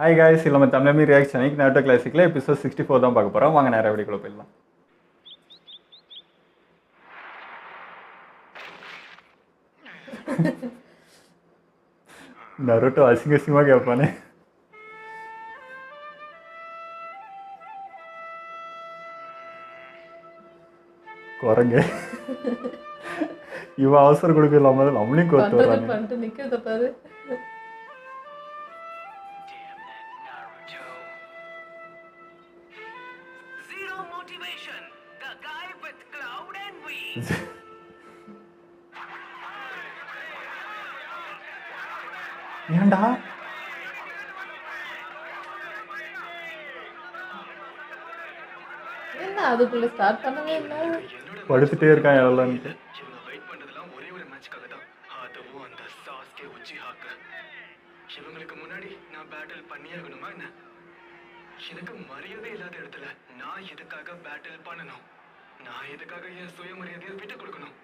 Hi guys, நம்ம Tamil ரியாக்ஷனுக்கு NATO கிளாசிக்கில் episode 64 தான் பார்க்க போகிறோம். வாங்க நேரம் வீடியோக்குள்ள போயிடலாம். நருட்டோ அசிங்கமாக கேட்பானே. குரங்க இவன் அவசரம் கொடுக்கலாம நம்மளையும் கோத்து வர்றாங்க. நிக்கிறத பாரு. ஏண்டா என்ன அதுக்குள்ள ஸ்டார்ட் பண்ணவே இல்ல. படுத்துட்டே இருக்கான் எவ்வளோன்ட்டு. இவங்களுக்கு முன்னாடி நான் பேட்டில் பண்ணியாகணுமா என்ன? எனக்கு மரியாதை இல்லாத இடத்துல நான் எதுக்காக பேட்டில் பண்ணணும்? நான் எதுக்காக என் சுயமரியாதையை விட்டு கொடுக்கணும்?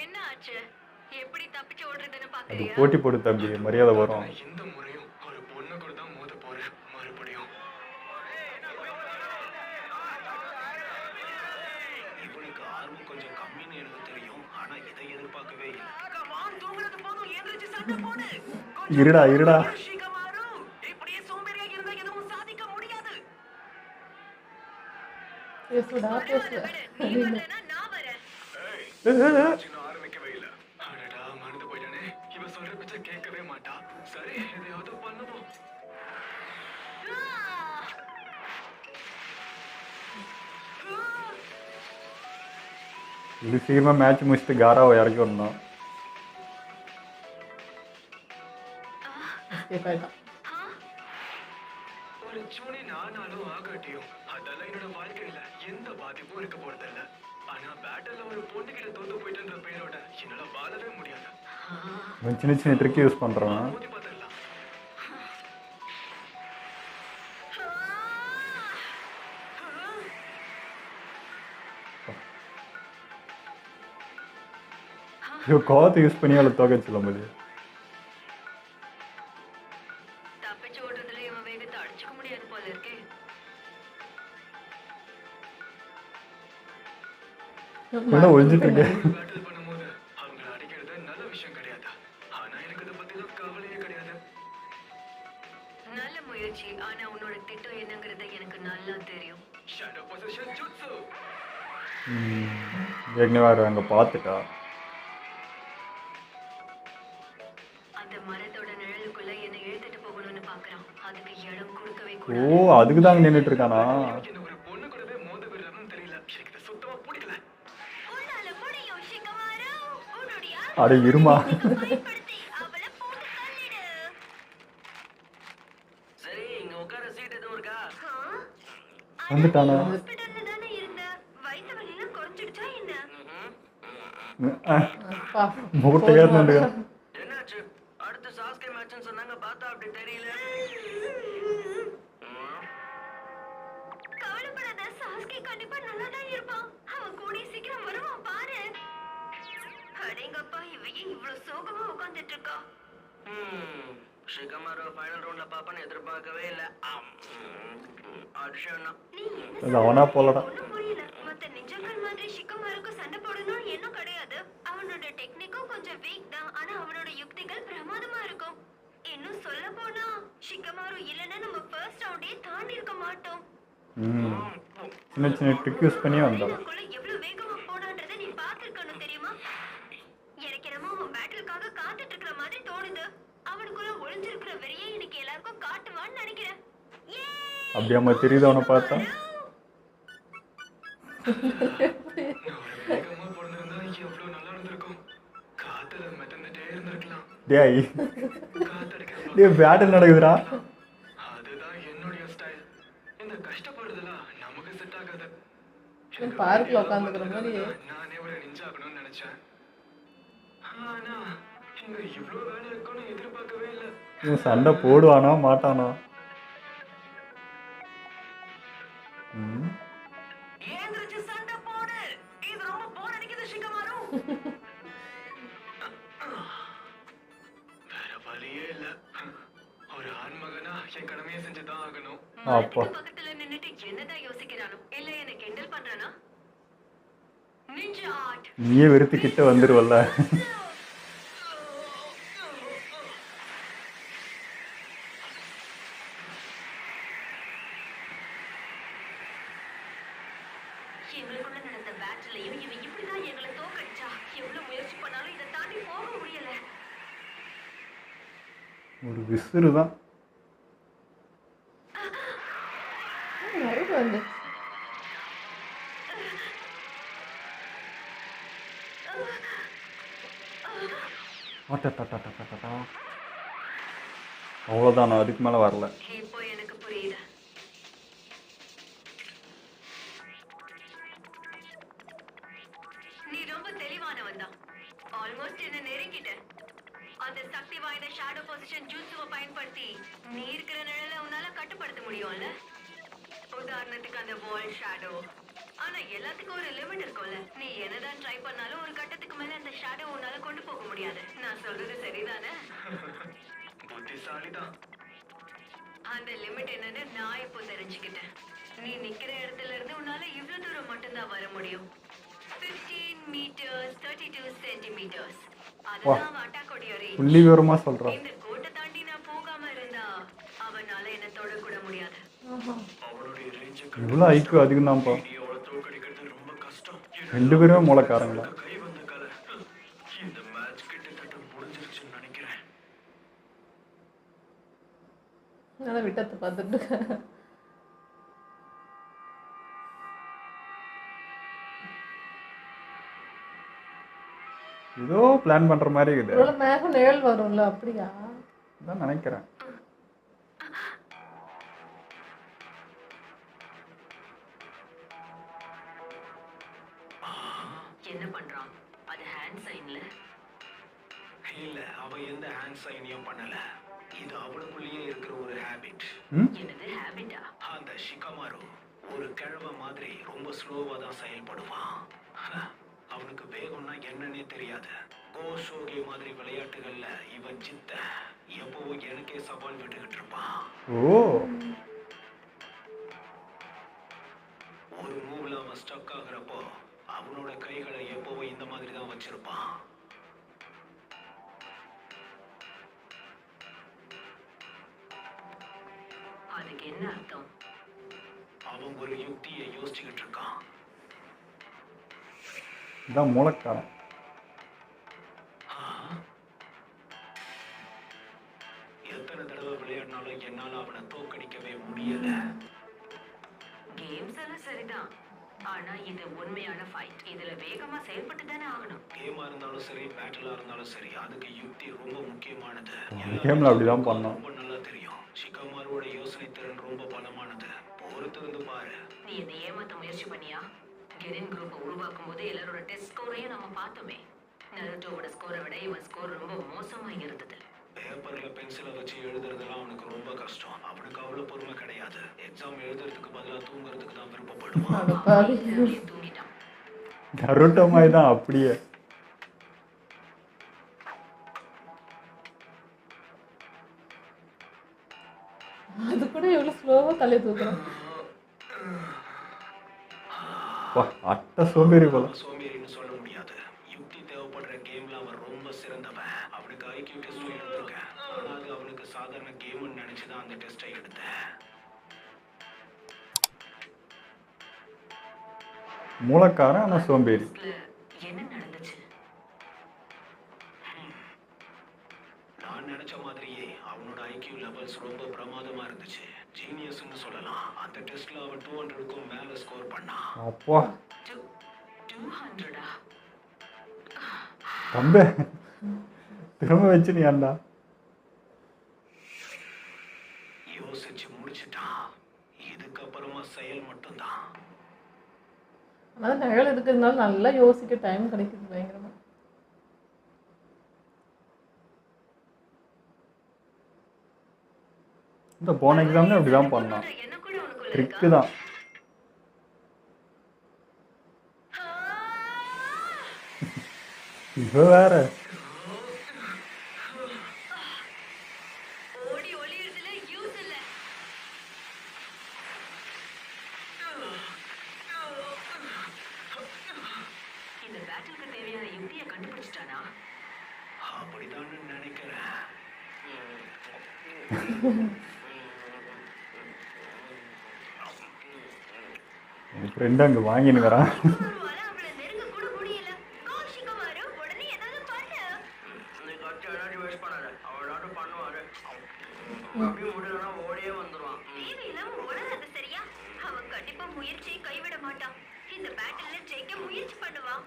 என்ன ஆச்சு? எப்படி தப்பிச்சு ஓடுறதுன்னு அது பாக்குறியா? போட்டி போட்டு தம்பி, மரியாதை வரும். இந்த முறையும் ஒரு பொண்ணு கூட தான் மோத போறேன் மறுபடியும். இவனுக்கு ஆர்வம் கொஞ்சம் கம்மின்னு எனக்கு தெரியும், ஆனா இதை எதிர்பார்க்கவே இல்லை. இருடா இருடா. பேசுடா பேசு. ஆரம்பிக்கவே இல்லை. அடடா, மறந்து போயிட்டானே. இவன் சொல்ற பிச்சை கேட்கவே மாட்டா. சரி, எதையாவது பண்ணுவோம். இது சீக்கிரமாக மேட்ச் முடிச்சுட்டு காராவை இறக்கி விடணும். ஒரு சூனி நானாலும் ஆகாட்டியும் அதெல்லாம் என்னோட வாழ்க்கையில எந்த பாதிப்பும் இருக்க போறதில்ல. ஆனா பேட்டல்ல ஒரு பொண்ணு கிட்ட தோத்து போயிட்டுன்ற பேரோட என்னால வாழவே முடியாது. சின்ன சின்ன ட்ரிக் யூஸ் பண்ணுறான். மோதி பார்த்துடலாம். ஐயோ, கோவத்தை யூஸ் பண்ணி அவளை தோக்கச்சில்ல போது. தப்பிச்சு ஓடுறதுல இவன் வேகத்தை அடிச்சுக்க முடியாது போல இருக்கே. என்ன ஒழிஞ்சிட்டு இருக்க? பேட்டில் பண்ணும்போது அவங்கள அடிக்கிறது நல்ல விஷயம் கிடையாது. ஆனா எனக்கு இதை பத்திலாம் கவலையே கிடையாது. நல்ல முயற்சி. ஆனா உன்னோட திட்டம் என்னங்கறது எனக்கு நல்லா தெரியும். Shadow position jutsu. ஏற்கனவே அங்கே பார்த்துட்டா. அந்த மரத்தோட நிழலுக்குள்ள என்னை இழுத்துட்டு போகணும்னு பாக்குறான். அதுக்கு இடம் கொடுக்கவே ஓ, கூடாது. அதுக்கு தான் நின்றுட்டு இருக்கானா? என்ன ஒரு பொண்ணு கூடவே மோத விடுறான்னு தெரியல. எனக்கு இது சுத்தமா பிடிக்கல. உன்னால முடியும் ஷிகமாரு. உன்னுடைய அட இருமா. பயன்படுத்தி அவளை போட்டு தள்ளிடு. சரி, இங்க உட்கார சீட் எதுவும் இருக்கா? வந்துட்டானா? ஹாஸ்பிடல்ல தானே இருந்த. வயித்து வலிலாம் குறைஞ்சிடுச்சா என்ன? மூட்டை ஏறினு. என்னாச்சு? அடுத்த சாஸ்கே மேட்ச்னு சொன்னாங்க, பார்த்தா அப்படி தெரியல. கவலைப்படாத, சாஸ்கே கண்டிப்பா நல்லா தான் இருப்பான். அவன் கூடிய சீக்கிரம் வருவான் பாரு. அடேங்கப்பா, இவையே இவ்வளவு சோகமா உட்கார்ந்துட்டு இருக்கா. ஷிகமாரு ஃபைனல் ரவுண்ட்ல பாப்பன்னு எதிர்பார்க்கவே இல்ல. அடிஷனா நீ அது அவனா போலடா. ஒண்ணும் புரியல. மத்த நிஜங்கள் மாதிரி ஷிகமாருக்கு சண்டை போடணும்னு எண்ணம் கிடையாது. அவனோட டெக்னிக்கும் கொஞ்சம் வீக் தான். ஆனா அவனோட யுக்திகள் பிரமாதமா இருக்கும். இன்னும் சொல்ல போனா ஷிகமாரு இல்லைன்னா நம்ம ஃபர்ஸ்ட் ரவுண்டே தாண்டி இருக்க மாட்டோம். சின்ன சின்ன ட்ரிக் யூஸ் பண்ணி வந்தான். அவனுக்குள்ள எவ்வளவு வேகமா போனான்றதை நீ பார்த்திருக்கணும் தெரியுமா? எனக்கு என்னமோ அவன் பேட்டிலுக்காக காத்துட்டு இருக்கிற மாதிரி தோணுது. அவனுக்குள்ள ஒளிஞ்சிருக்கிற வெறியை இன்னைக்கு எல்லாருக்கும் காட்டுவான்னு நினைக்கிறேன். அப்படியே அம்மா தெரியுது அவனை பார்த்தா. வேகமா பிறந்திருந்தா எவ்வளவு நல்லா இருந்திருக்கும். காத்துல மெதந்துட்டே இருந்திருக்கலாம். டேய் காத்தடிக்க டேய், பேட்டில் நடக்குதுடா. அதுதான் என்னுடைய ஸ்டைல். இந்த கஷ்டப்படுறதெல்லாம் நமக்கு செட் ஆகாது. பார்க்ல உட்காந்துக்கிற மாதிரி. நானே ஒரு நிஞ்சாகணும்னு நினைச்சேன். ஆனா இங்க இவ்வளவு வேலை இருக்கும்னு எதிர்பார்க்கவே இல்லை. இவன் சண்டை போடுவானா மாட்டானா? ஏந்திரிச்சு சண்டை போடு. இது ரொம்ப போர் அடிக்குது ஷிகமாரு. வேற வழியே இல்ல. ஒரு ஆண்மகனா என் கடமையை செஞ்சுதான் ஆகணும். அப்பா பக்கத்துல நின்னுட்டு என்னதான் யோசிக்கிறானோ இல்ல என்ன கிண்டல் பண்றானா? Ninja art. நீயே வெறுத்து கிட்ட வந்துருவல்ல. எங்களுக்குள்ள நடந்த பேட்டிலையும் இவன் இப்படிதான் எங்களை தோக்கடிச்சா. எவ்வளவு முயற்சி பண்ணாலும் இதை தாண்டி போக முடியல. ஒரு விசிறு தான். மறுபடியும் வந்து அவ்வளோதான், நான் அதுக்கு மேலே வரல. இப்போ எனக்கு புரியுது. நீ ரொம்ப தெளிவானவன் தான். ஆல்மோஸ்ட் என்ன நெருங்கிட்ட. அந்த சக்தி வாய்ந்த ஷேடோ பொசிஷன் ஜூட்ஸுவை பயன்படுத்தி நீ இருக்கிற நிழலை உன்னால கட்டுப்படுத்த முடியும்ல. உதாரணத்துக்கு அந்த வால் ஷேடோ. ஆனா எல்லாத்துக்கும் ஒரு லிமிட் இருக்கும்ல. நீ என்னதான் ட்ரை பண்ணாலும் ஒரு கட்டத்துக்கு மேல அந்த ஷேடோ உன்னால கொண்டு போக முடியாது. நான் சொல்றது சரிதானே? புத்திசாலிதான். அந்த லிமிட் என்னன்னு நான் இப்போ தெரிஞ்சுக்கிட்டேன். நீ நிக்கிற இடத்துல இருந்து உன்னால இவ்வளவு தூரம் மட்டும்தான் வர முடியும். 15 meters 32 centimeters. அதுதான் அவன் அட்டாக் உடைய range. புள்ளி விவரமாக சொல்கிறான். இந்த கோட்டை தாண்டி நான் போகாம இருந்தா அவனால என்ன தொடக்கூட முடியாது. அவனுடைய ரேஞ்சை இவ்வளோ ஐக்கு அதிகம் தான்ப்பா. நீ அவளை தோற்கடிக்கிறது ரொம்ப கஷ்டம். 2 பேருமே மூளைக்காரங்களா. கை வந்த கலை. இந்த மேட்ச் கிட்டத்தட்ட முடிஞ்சிருச்சுன்னு நினைக்கிறேன். நான் விட்டத்தை பார்த்துட்டு இருக்கேன். ஏதோ பிளான் பண்ணுற மாதிரி இருக்குது. இவ்வளோ மேகம் நிழல் வரும்ல, அப்படியா? தான் நினைக்கிறேன். என்ன பண்றான்? அது ஹேண்ட் சைன்ல. இல்ல, அவன் எந்த ஹேண்ட் சைனையும் பண்ணல. இது அவனுக்குள்ளேயே இருக்கிற ஒரு ஹேபிட். என்னது ஹேபிட்டா? அந்த ஷிகமாரு ஒரு கிழமை மாதிரி ரொம்ப ஸ்லோவா தான் செயல்படுவான். அவனுக்கு வேகம்னா என்னன்னே தெரியாது. கோஷோகி மாதிரி விளையாட்டுகள்ல இவன் சித்த எப்பவும் எனக்கே சவால் விட்டுக்கிட்டு இருப்பான். ஓ, ஒரு மூவ்ல அவன் ஸ்டக் ஆகுறப்போ அவனோட கைகளை எப்பவும் இந்த மாதிரி தான் வச்சிருப்பான். அதுக்கு என்ன அர்த்தம்? அவன் ஒரு யுக்தியை யோசிச்சுக்கிட்டு இருக்கான். இதான் மூளைக்காரன். எத்தனை தடவை விளையாடினாலும் என்னால அவனை தோக்கடிக்கவே முடியல. கேம்ஸ் எல்லாம் சரிதான். ஆனா இது உண்மையான ஃபைட். இதுல வேகமா செயல்பட்டு தானே ஆகணும். கேமா இருந்தாலும் சரி, பேட்டிலா இருந்தாலும் சரி, அதுக்கு யுக்தி ரொம்ப முக்கியமானது. கேமில் அப்படி தான் பண்ணோம். ரொம்ப நல்லா தெரியும். ஷிகமாரோட யோசனை திறன் ரொம்ப பலமானது. பொறுத்திருந்து பாரு. நீ என்னை ஏமாத்த முயற்சி பண்ணியா? கெரின் குரூப்பை உருவாக்கும் போது எல்லாரோட டெஸ்ட் ஸ்கோரையும் நம்ம பார்த்தோமே. நருட்டோவோட ஸ்கோரை விட இவன் ஸ்கோர் ரொம்ப மோசமா இருந்தது. பேப்பர்ல பென்சிலை வச்சு எழுதுறதெல்லாம் அவனுக்கு ரொம்ப கஷ்டம். அவனுக்கு அவ்வளவு பொறுமை கிடையாது. எக்ஸாம் எழுதுறதுக்கு பதிலா தூங்குறதுக்கு தான் விருப்பப்படுவான். அட பாவி. அப்படியே தூங்கிட்டான். நருட்டோ மாதிரி தான் அப்படியே. அது கூட எவ்வளோ ஸ்லோவாக தலை தூக்குறோம். வா, அட்டை சோம்பேறி போல. அவன் சோம்பேறின்னு சொல்ல முடியாது. யுக்தி தேவைப்படுற கேம்ல அவன் ரொம்ப சிறந்தவன். அவனுக்கு ஐக்யூ டெஸ்டும் எடுத்திருக்கேன். ஆனா அது அவனுக்கு சாதாரண கேம்னு நினைச்சுதான் அந்த டெஸ்டை எடுத்தேன். மூளைக்காரன் ஆனால் சோம்பேறி. என்ன நடந்துச்சு? நான் நினைச்ச மாதிரியே அவனோட ஐக்யூ லெவல்ஸ் ரொம்ப பிரமாதமா இருந்துச்சு. ஜீனியஸ்னு சொல்லலாம். அந்த டெஸ்ட்ல அவன் 200க்கும் மேல ஸ்கோர் பண்ணான். அப்பா 200-ஆ? தம்பே, திரும்ப வச்சு நீ ஏன்டா? யோசிச்சு முடிச்சுட்டான். இதுக்கப்புறமா செயல் மட்டும்தான். ஆனால் நிழல் இருக்கிறதுனால நல்லா யோசிக்க டைம் கிடைக்குது பயங்கரமா. இந்த போன எக்ஸாம்ல அப்படி தான் பண்ணான். என்ன கூட உனக்குள்ள ட்ரிக்கு தான். இவ வேற. ஓடி ஒளியிற என் ஃப்ரெண்டு அங்கே வாங்கினுக்கிறான். ஷிகமாருவால அவளை நெருங்க கூட முடியல. கோ ஷிகமாரு, உடனே ஏதாவது பண்ணு. நீ கத்தி எனர்ஜி வேஸ்ட் பண்ணாத. அவன் ஏதாவது பண்ணுவாரு. அப்படியே முடியலன்னா ஓடியே வந்துருவான். தேவையில்லாம உளறாத சரியா? அவன் கண்டிப்பா முயற்சியை கைவிட மாட்டான். இந்த பேட்டில்ல ஜெயிக்க முயற்சி பண்ணுவான்.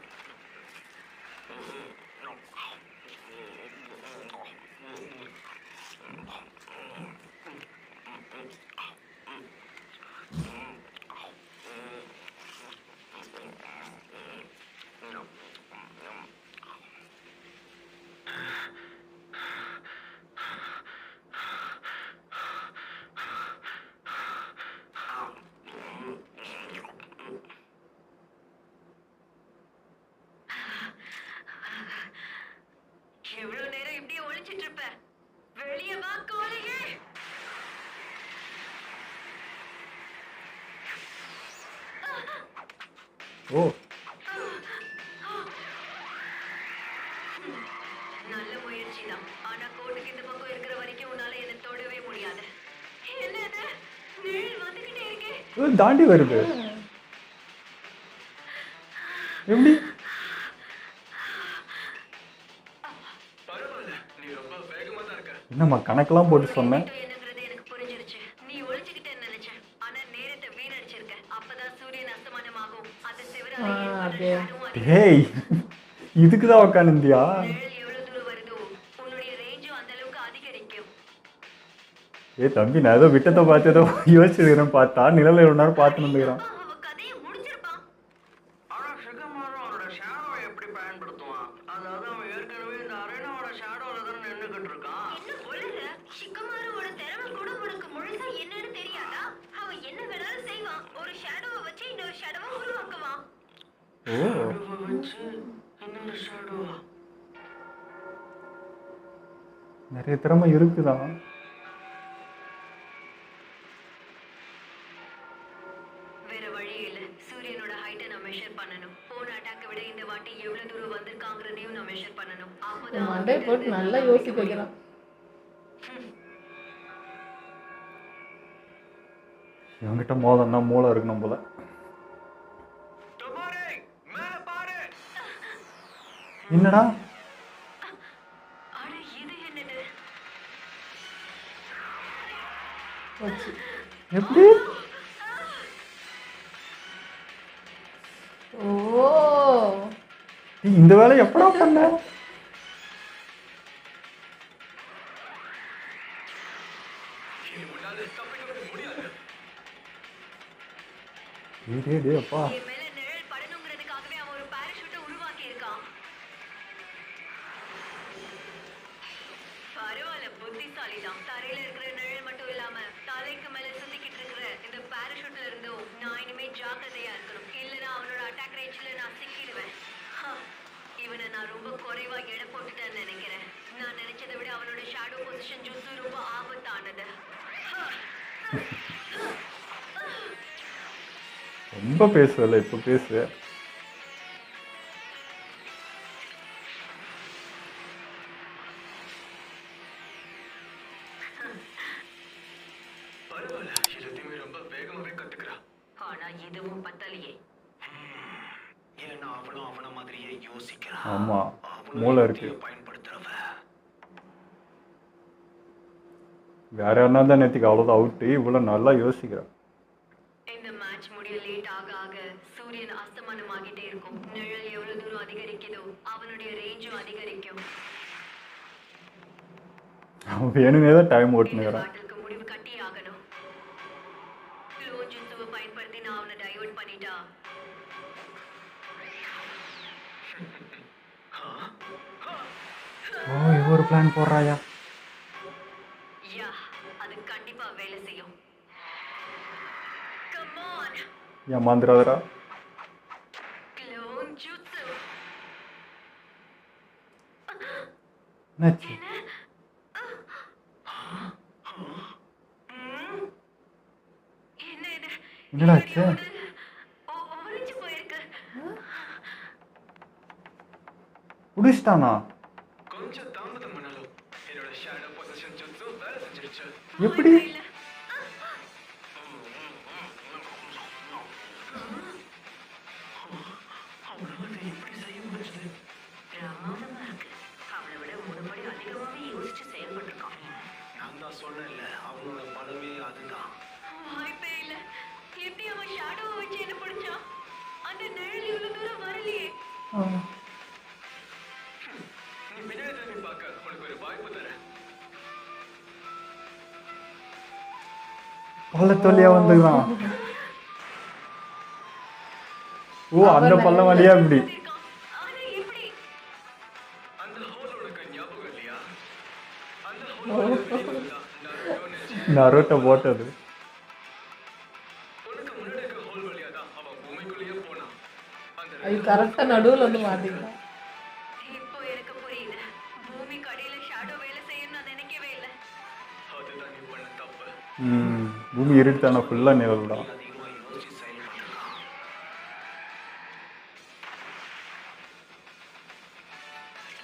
எவ்வளவு நேரம் இப்படியே ஒளிச்சிட்டு இருப்ப? வெளியே வா கோழியே. ஓ நல்ல முயற்சி தான். ஆனா கோட்டுக்கு இந்த பக்கம் இருக்கிற வரைக்கும் உன்னால என்ன தொடவே முடியாது. என்னது? நிழல் வந்துகிட்டே இருக்கே. தாண்டி வருது. எப்படி? பரவாயில்ல, நீ ரொம்ப வேகமா தான் இருக்க. என்னம்மா கணக்கெல்லாம் போட்டு சொன்னேன். என்னங்கிறது எனக்கு புரிஞ்சிருச்சு. நீ ஒளிச்சுக்கிட்டேன்னு நினைச்சேன். ஆனா நேரத்தை வீணடிச்சிருக்க. அப்பதான் சூரியன் அஸ்தமனமாகும். அதை தவிர அப்படியே. டேய் இதுக்கு தான் உக்காந்துந்தியா? நிழல் எவ்வளவு தூரம் வருதோ உன்னுடைய ரேஞ்சும் அந்த அளவுக்கு அதிகரிக்கும். ஏ தம்பி, நான் ஏதோ விட்டத்தை பார்த்து ஏதோ யோசிச்சுக்கிறேன். பார்த்தா நிழல் எவ்வளோ நேரம் பார்த்து வந்துக்கிறான். அவ கதையை முடிச்சிருப்பான். ஆனா ஷிகமாரு அவனோட ஷேடோவை எப்படி பயன்படுத்துவான்? அதாவது அவன் ஏற்கனவே இந்த அரேனாவோட ஷேடோல தான் நின்னுகிட்டு இருக்கான். என்ன உளற? ஷிகமாருவோட திறமை கூட உனக்கு முழுசா என்னன்னு தெரியாதா? அவன் என்ன வேணாலும் செய்வான். ஒரு ஷேடோவை வச்சு இன்னொரு ஷேடோவை உருவாக்குவான். ஓ ஷேடோவை வச்சு இன்னொரு ஷேடோவா? நிறைய திறமை இருக்குதான். வேற வழி இல்ல. சூரியனோட ஹைட்டை நான் மெஷர் பண்ணணும். போன அட்டாக்கை விட இந்த வாட்டி எவ்வளவு தூரம் வந்திருக்காங்கிறதையும் நான் மெஷர் பண்ணணும். அப்போதான் மண்டை போட்டு நல்லா யோசிக்க வைக்கிறான். இவங்கிட்ட மோதன்னா மூளை இருக்கணும் போல. டொமாரே, மேல பாரு. என்னடா அட இது என்னது? வச்சு. எப்படி? ஓ நீ இந்த வேலையை எப்படா பண்ண? இனி உன்னால தப்பிக்கவே முடியாது. டேய் அப்பா. என் மேல நிழல் படணுங்கிறதுக்காகவே அவன் ஒரு பாராசூட்டை உருவாக்கி இருக்கான். பரவாயில்ல, புத்திசாலி தான். தரையில இருக்கிற நிழல் மட்டும் இல்லாம தலைக்கு மேல சுத்திக்கிட்டு இருக்கிற இந்த பாராசூட்ல இருந்தும் நான் இனிமே ஜாக்கிரதையா இருக்கணும். இல்லைன்னா அவனோட அட்டாக் ரேஞ்சில நான் சிக்கிடுவேன். இவனை நான் ரொம்ப குறைவா எடை போட்டுட்டேன்னு நினைக்கிறேன். நான் நினைச்சதை விட அவனோட ஷேடோ பொசிஷன் ஜூஸ் ரொம்ப ஆபத்தானது. ரொம்ப பேசுவல, இப்போ பேசு. பரவாயில்ல, எல்லாத்தையுமே ரொம்ப வேகமாவே கத்துக்கிறா. ஆனா இதுவும் பத்தலையே. ஏன்னா அவனும் அவன மாதிரியே யோசிக்கிறான். ஆமா, அவனும் மூளை இருக்கு. யுக்தியை பயன்படுத்துறவ. வேற யாருனா தான் நேற்றுக்கு அவ்வளோதான் அவுட்டு. இவ்வளோ நல்லா யோசிக்கிறான். இந்த மேட்ச் முடிய லேட் ஆக ஆக சூரியன் அஸ்தமனமாகிட்டே இருக்கும். நிழல் எவ்வளவு தூரம் அதிகரிக்குதோ அவனுடைய ரேஞ்சும் அதிகரிக்கும். அவன் வேணுமே தான் டைம் இந்த ஓட்டுனுக்கிறான். பாட்டிலுக்கு முடிவு கட்டி ஆகணும். க்ளோன் ஜுட்சுவை பயன்படுத்தி நான் அவனை டைவர்ட் பண்ணிட்டா. ஓ இவ ஒரு பிளான் போடுறாயா? யா, அது கண்டிப்பா வேலை செய்யும். கம் ஆன், ஏமாந்துடாதரா. க்ளோன் ஜுட்சு. என்னாச்சு? என்ன இது? என்னடா ஆச்சு? ஒளிஞ்சு போயிருக்கு. புடிச்சிட்டானா? கொஞ்சம் தாமதம் பண்ணாலும் என்னோட ஷேடோ பொசிஷன் ஜுட்ஸு வேலை செஞ்சிருச்சு. எப்படி அவனால இதை எப்படி செய்ய முடிஞ்சது? பிரமாதமா இருக்கு. அவனை விட 3 படி அதிகமாவே யோசிச்சு செயல்பட்டிருக்கான். நான் தான் சொன்னேன்ல, அவனோட பலமே அதுதான். வாய்ப்பே இல்ல. எப்படி அவன் ஷேடோவை வச்சு என்ன பிடிச்சான்? அந்த நிழல் இவ்வளவு தூரம் வரலையே. நீ பின்னாடி திரும்பி பார்க்க உனக்கு ஒரு வாய்ப்பு தரேன். பள்ளத்தொல்லியா வந்துதான். ஓ அந்த பள்ளம் வழியா இப்படி இருக்கான். ஆனா எப்படி? அந்த ஹோல் உனக்கு ஞாபகம் இல்லையா? அந்த ஹோல் நரோட்டோ போட்டது. உனக்கு முன்னாடி இருக்க ஹோல் வழியா தான் அவன் பூமிக்குள்ளேயே போனான். அந்த அது கரெக்டாக நடுவில் வந்து மாட்டிக்கலாம். இப்போ எனக்கு புரியுது. பூமிக்கு அடியில ஷேடோ வேலை செய்யணும்னு நான் நினைக்கவே இல்லை. அதுதான் நீ பண்ண தப்பு. பூமி இருட்டான ஃபுல்லாக நிழல்தான். அதிகமா யோசிச்சு செயல்பட்டிருக்கான்.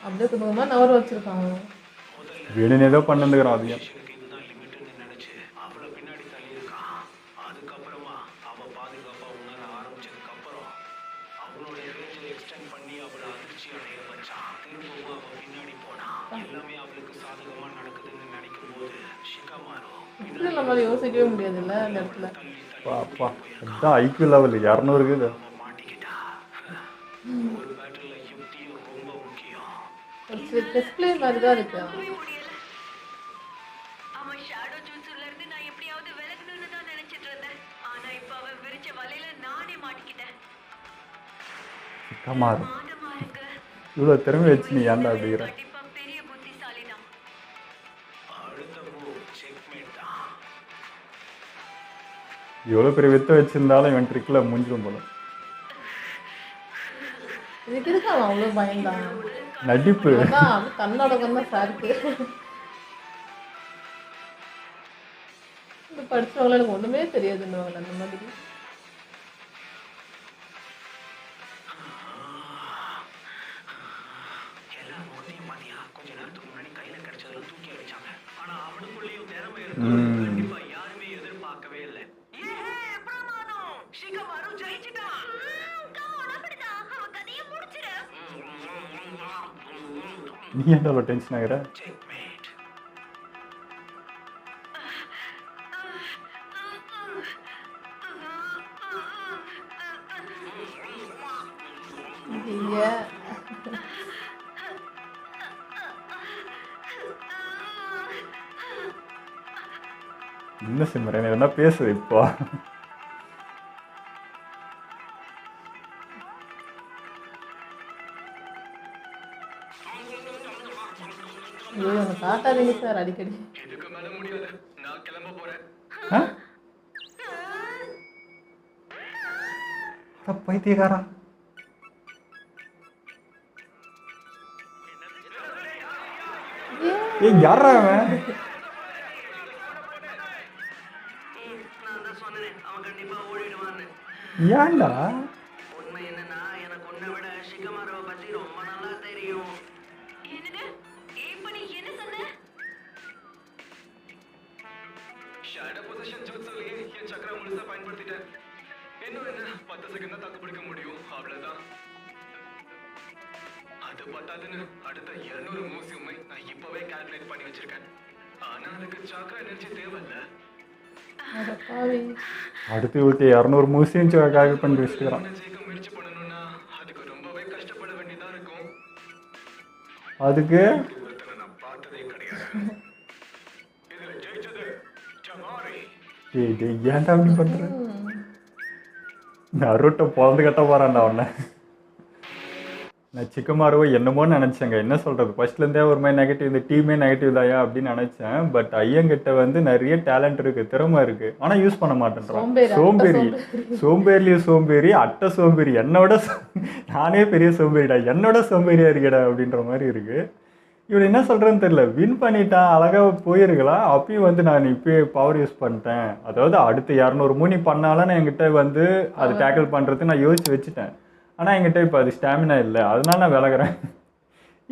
அப்படியே கொஞ்சமாக நவர வச்சுருக்காங்க. வேணுனே தான் பண்ணுந்துக்கிறான் அதையும். மனுஷனுக்கு இதுதான் லிமிட்னு நினைச்சு அவளை பின்னாடி தள்ளியிருக்கான். அதுக்கப்புறமா அவ பாதுகாப்பா உணர ஆரம்பிச்சதுக்கு அப்புறம் அவளோட ரேஞ்சை எக்ஸ்டெண்ட் பண்ணி அவளை அதிர்ச்சி அடைய வச்சான். திரும்பவும் அவ பின்னாடி போனான். எல்லாமே அவளுக்கு சாதகமா நடக்குதுன்னு நினைக்கும் போது ஷிகாமாரோ இப்படி நம்மளால யோசிக்கவே முடியாதுல்ல அந்த இடத்துல. அப்பா இதுதான் ஐக்யூ லெவல் 200 இது. அவ மாட்டிக்கிட்டா. ஒரு பேட்டில் யுக்தியும் ரொம்ப முக்கியம். ஒரு டிஸ்பிளே மாதிரி தான் இருக்கு. முடியல. அவன் ஷேடோ ஜூட்ஸ்ல இருந்து நான் எப்படியாவது விலகணும்னு தான் நினைச்சிட்டு இருந்தேன். ஆனா இப்ப அவன் விரிச்ச வலையில நானே மாட்டிக்கிட்டேன். கமாரு மாதமா இருக்கு. இவ்வளோ திறமை வச்சு நீ ஏன்டா அப்படிங்கிற. கண்டிப்பா பெரிய புத்திசாலி தான். அடுத்த மூவ் செக்மேட் தான். எவ்வளோ பெரிய வித்தை வச்சிருந்தாலும் இவன் ட்ரிக்கில் முடிஞ்சிடும் போல. இதுக்கு இருக்கு அவன் அவ்வளோ பயந்தான். நடிப்பு அதான் அது தன்னோட தான் சாருக்கு. இந்த படிச்சவங்கள எனக்கு ஒன்றுமே தெரியாதுன்னுவாங்க அந்த மாதிரி. எல்லா முகத்தையும் பாத்தியா? கொஞ்ச நேரத்துக்கு முன்னாடி கையில கிடைச்சதெல்லாம் தூக்கி அடிச்சாங்க. ஆனா அவனுக்குள்ளேயும் திறமை இருக்கு. கண்டிப்பா யாருமே எதிர்பார்க்கவே இல்லை. பிரமாதம்! ஷிகமாரு ஜெயிச்சிட்டான். அப்படிதான் அவன் கதையை முடிச்சிடு. நீ ஏன்டா அவ்வளோ டென்ஷன் ஆகிற. செக்மேட். ஐயா என்ன சிம்மரன் என்ன பேசுது இப்போ. ஐயோ எனக்கு காட்டாதீங்க சார் அடிக்கடி. இதுக்கு மேல முடியாது. நான் கிளம்ப போறேன். பைத்தியக்காரா. ஏய் யாரா அவன். நான் தான் சொன்னேன் அவன் கண்டிப்பா ஓடிடுவான்னு. ஏன்டா உண்மை என்னன்னா எனக்கு உன்னை விட ஷிகமாருவை பத்தி ரொம்ப நல்லா தெரியும். என்னது? இப்ப நீ என்ன சொன்ன? ஷேடோ பொசிஷன் ஜூட்ஸ்லயே என் சக்கர முழுசா பயன்படுத்திட்டேன். இன்னும் என்ன 10 செகண்ட் தான் தாக்கு பிடிக்க முடியும். அவ்வளவுதான். அது பத்தாதுன்னு அடுத்த 200 மூவ்ஸுமே நான் இப்பவே கால்குலேட் பண்ணி வச்சிருக்கேன். ஆனா அதுக்கு சக்கர எனர்ஜி தேவையில்ல. அட பாவி. அடுத்து இவளுக்கு 200 மூசியும் கால் பண்ணி வச்சுக்கிறான். ஜெயிக்க முயற்சி பண்ணணும்னா அதுக்கு ரொம்பவே கஷ்டப்பட வேண்டியதா இருக்கும். அதுக்கு ஒருத்தனை நான் பார்த்ததே கிடையாது. இதுல ஜெயிச்சது ஜமாரி. டேய் டேய் ஏன்டா அப்படி பண்ற. நருட்டோ பிறந்து கட்ட போறான்டா உன்னை. நான் சிக்கமாருவோ என்னமோ நினச்சேங்க. என்ன சொல்கிறது, ஃபர்ஸ்ட்லேருந்தே ஒரு மாதிரி நெகட்டிவ், இந்த டீமே நெகட்டிவ் தாயா அப்படின்னு நினச்சேன். பட் ஐயங்கிட்ட வந்து நிறைய டேலண்ட் இருக்குது, திறமை இருக்குது, ஆனால் யூஸ் பண்ண மாட்டேன்றான். சோம்பேறி அட்டை சோம்பேறி. என்னோட நானே பெரிய சோம்பேறிடா, என்னோட சோம்பேறியாக இருக்கடா அப்படின்ற மாதிரி இருக்குது. இவன் என்ன சொல்கிறேன்னு தெரியல. வின் பண்ணிட்டான், அழகாக போயிருக்கலாம். அப்பயும் வந்து நான் இப்போயே பவர் யூஸ் பண்ணிட்டேன். அதாவது அடுத்து 200 மூணி பண்ணாலும் நான் என்கிட்ட வந்து அதை டேக்கிள் பண்ணுறது நான் யோசிச்சு வச்சுட்டேன். ஆனால் என்கிட்ட இப்போ அது ஸ்டாமினா இல்லை, அதனால நான் விலகிறேன்.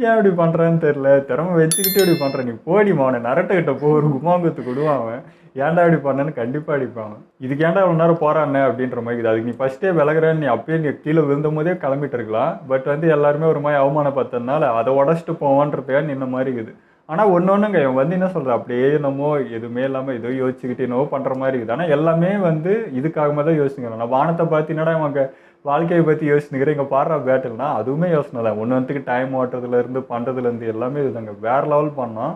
ஏன் இப்படி பண்ணுறான்னு தெரில, திறமை வச்சுக்கிட்டு இப்படி பண்ணுற, நீ போடிமா அவனை நரட்டுக்கிட்ட போ, ஒரு குமாங்குத்து கொடுவான் அவன், ஏன்டா இப்படி பண்ணேன்னு கண்டிப்பாக அடிப்பாங்க. இதுக்கு ஏன்டா இவ்வளோ நேரம் போகிறானே அப்படின்ற மாதிரி இது. அதுக்கு நீ ஃபஸ்ட்டே விலகிறேன்னு நீ அப்பயே நீ கீழே விழுந்தும் போதே கிளம்பிட்டு இருக்கலாம். பட் வந்து எல்லாருமே ஒரு மாதிரி அவமானப்படுத்ததுனால அதை உடச்சிட்டு போவான்றதுக்காக நின்ன மாதிரி இருக்குது. ஆனால் ஒன்றுங்க இவன் வந்து என்ன சொல்கிற, அப்படியே என்னமோ எதுவுமே இல்லாமல் ஏதோ யோசிச்சுக்கிட்டு என்னவோ பண்ணுற மாதிரி இருக்குது. ஆனால் எல்லாமே வந்து இதுக்காக தான் யோசிச்சுக்கிறேன். நான் வானத்தை பார்த்தீங்கன்னா இவங்க வாழ்க்கையை பற்றி யோசிச்சுக்கிறேன். இங்கே பாடுற பேட்டில்னா அதுவுமே யோசனை இல்லை. ஒன்று வந்துக்கு டைம் ஓட்டுறதுலேருந்து பண்ணுறதுலேருந்து எல்லாமே இதுதாங்க. வேறு லெவல் பண்ணோம்.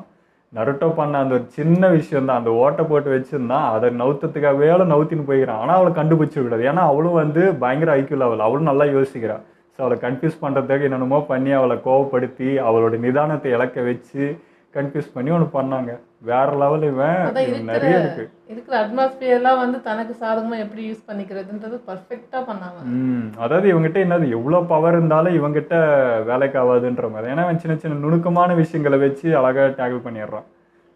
நருட்டோ பண்ண அந்த ஒரு சின்ன விஷயம் தான், அந்த ஓட்டை போட்டு வச்சுருந்தான், அதை நவுத்தத்துக்காக வேலை நவுத்தின்னு போய்க்கிறான். ஆனால் அவளை கண்டுபிடிச்சி விடாது. ஏன்னா அவளும் வந்து பயங்கர ஐக்கியூ லெவல், அவளும் நல்லா யோசிக்கிறாள். ஸோ அவளை கன்ஃபியூஸ் பண்ணுறதுக்கு என்னென்னமோ பண்ணி அவளை கோவப்படுத்தி அவளோட நிதானத்தை இழக்க வச்சு கன்ஃபியூஸ் பண்ணி ஒன்று பண்ணாங்க. வேற லெவல். இவன் நிறைய இருக்கு. இருக்கிற அட்மாஸ்பியர்லாம் வந்து தனக்கு சாதகமாக எப்படி யூஸ் பண்ணிக்கிறதுன்றது பர்ஃபெக்டாக பண்ணாங்க. அதாவது இவங்ககிட்ட என்னது எவ்வளோ பவர் இருந்தாலும் இவங்ககிட்ட வேலைக்கு ஆகாதுன்ற மாதிரி. ஏன்னா இவன் சின்ன சின்ன நுணுக்கமான விஷயங்களை வச்சு அழகாக டேக்கிள் பண்ணிடுறான்.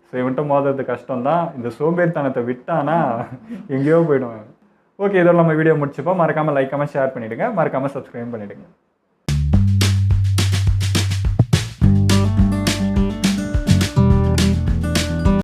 ஸோ இவன்கிட்ட மோதுறது கஷ்டம்தான். இந்த சோம்பேறித்தனத்தை விட்டானா எங்கேயோ போயிடுவாங்க. ஓகே, இதோட நம்ம வீடியோ முடிச்சுப்போம். மறக்காமல் லைக், கமெண்ட், ஷேர் பண்ணிவிடுங்க. மறக்காமல் சப்ஸ்கிரைப் பண்ணிவிடுங்க.